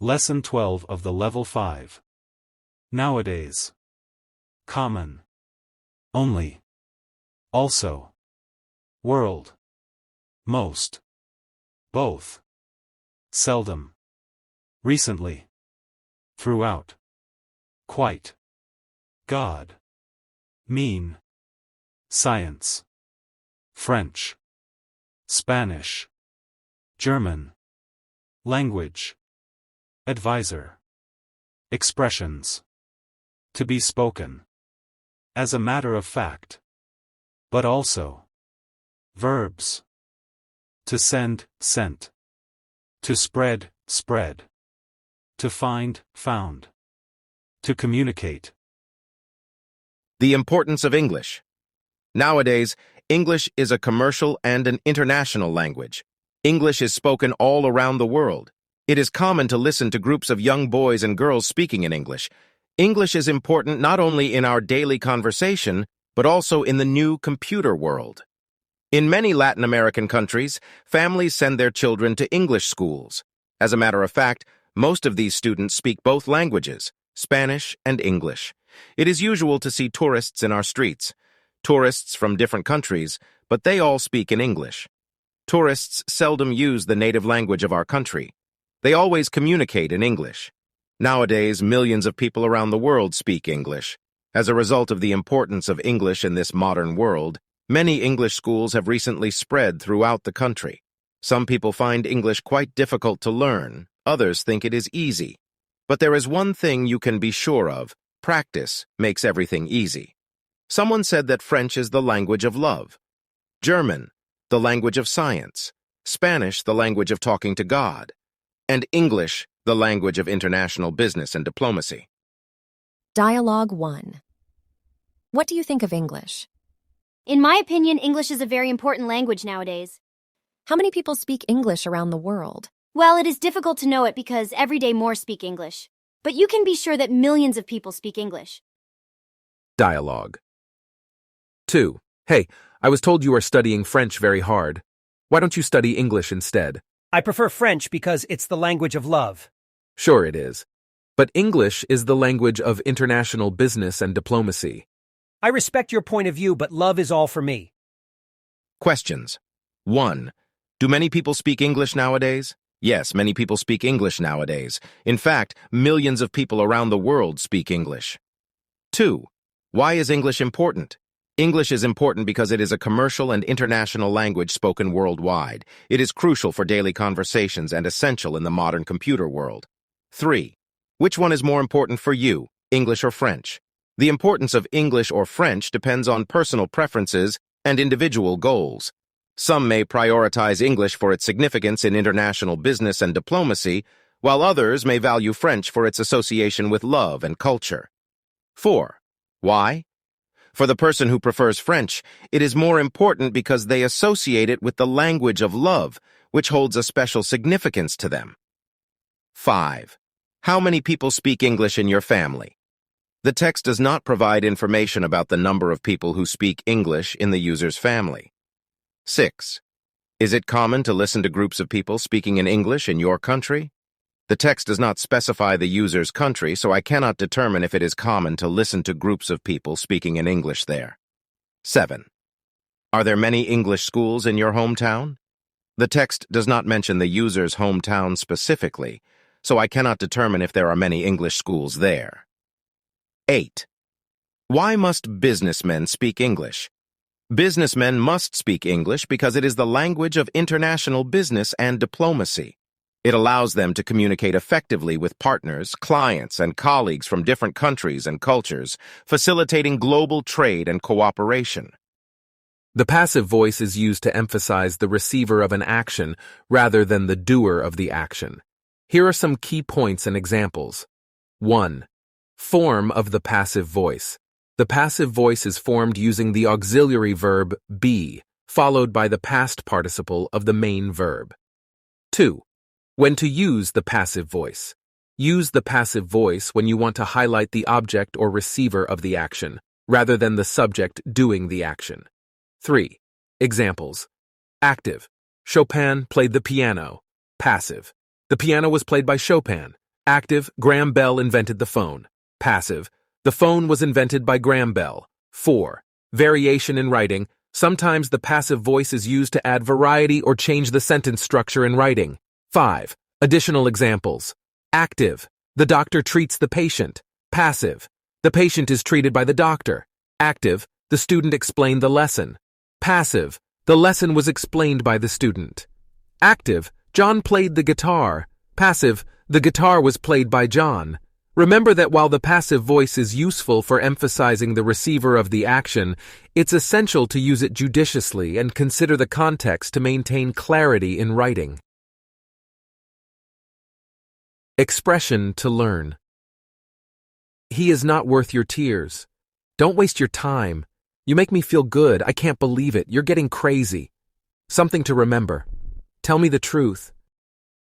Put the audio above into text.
Lesson 12 of the Level 5. Nowadays. Common. Only. Also. World. Most. Both. Seldom. Recently. Throughout. Quite. God. Mean. Science. French. Spanish. German. Language. Advisor. Expressions. To be spoken. As a matter of fact. But also. Verbs. To send, sent. To spread, spread. To find, found. To communicate. The importance of English. Nowadays, English is a commercial and an international language. English is spoken all around the world. It is common to listen to groups of young boys and girls speaking in English. English is important not only in our daily conversation, but also in the new computer world. In many Latin American countries, families send their children to English schools. As a matter of fact, most of these students speak both languages, Spanish and English. It is usual to see tourists in our streets. Tourists from different countries, but they all speak in English. Tourists seldom use the native language of our country. They always communicate in English. Nowadays, millions of people around the world speak English. As a result of the importance of English in this modern world, many English schools have recently spread throughout the country. Some people find English quite difficult to learn, others think it is easy. But there is one thing you can be sure of: practice makes everything easy. Someone said that French is the language of love, German, the language of science, Spanish, the language of talking to God, and English, the language of international business and diplomacy. Dialogue 1. What do you think of English? In my opinion, English is a very important language nowadays. How many people speak English around the world? Well, it is difficult to know it because every day more speak English. But you can be sure that millions of people speak English. Dialogue 2. Hey, I was told you are studying French very hard. Why don't you study English instead? I prefer French because it's the language of love. Sure it is. But English is the language of international business and diplomacy. I respect your point of view, but love is all for me. Questions. 1. Do many people speak English nowadays? Yes, many people speak English nowadays. In fact, millions of people around the world speak English. 2. Why is English important? English is important because it is a commercial and international language spoken worldwide. It is crucial for daily conversations and essential in the modern computer world. 3. Which one is more important for you, English or French? The importance of English or French depends on personal preferences and individual goals. Some may prioritize English for its significance in international business and diplomacy, while others may value French for its association with love and culture. 4. Why? For the person who prefers French, it is more important because they associate it with the language of love, which holds a special significance to them. 5. How many people speak English in your family? The text does not provide information about the number of people who speak English in the user's family. 6. Is it common to listen to groups of people speaking in English in your country? The text does not specify the user's country, so I cannot determine if it is common to listen to groups of people speaking in English there. 7. Are there many English schools in your hometown? The text does not mention the user's hometown specifically, so I cannot determine if there are many English schools there. 8. Why must businessmen speak English? Businessmen must speak English because it is the language of international business and diplomacy. It allows them to communicate effectively with partners, clients, and colleagues from different countries and cultures, facilitating global trade and cooperation. The passive voice is used to emphasize the receiver of an action rather than the doer of the action. Here are some key points and examples. 1. Form of the passive voice. The passive voice is formed using the auxiliary verb be, followed by the past participle of the main verb. 2. When to use the passive voice. Use the passive voice when you want to highlight the object or receiver of the action, rather than the subject doing the action. 3. Examples. Active. Chopin played the piano. Passive. The piano was played by Chopin. Active, Graham Bell invented the phone. Passive, the phone was invented by Graham Bell. 4. Variation in writing. Sometimes the passive voice is used to add variety or change the sentence structure in writing. 5. Additional examples. Active, the doctor treats the patient. Passive, the patient is treated by the doctor. Active, the student explained the lesson. Passive, the lesson was explained by the student. Active, John played the guitar. Passive, the guitar was played by John. Remember that while the passive voice is useful for emphasizing the receiver of the action, it's essential to use it judiciously and consider the context to maintain clarity in writing. Expression to learn. He is not worth your tears. Don't waste your time. You make me feel good. I can't believe it. You're getting crazy. Something to remember. Tell me the truth.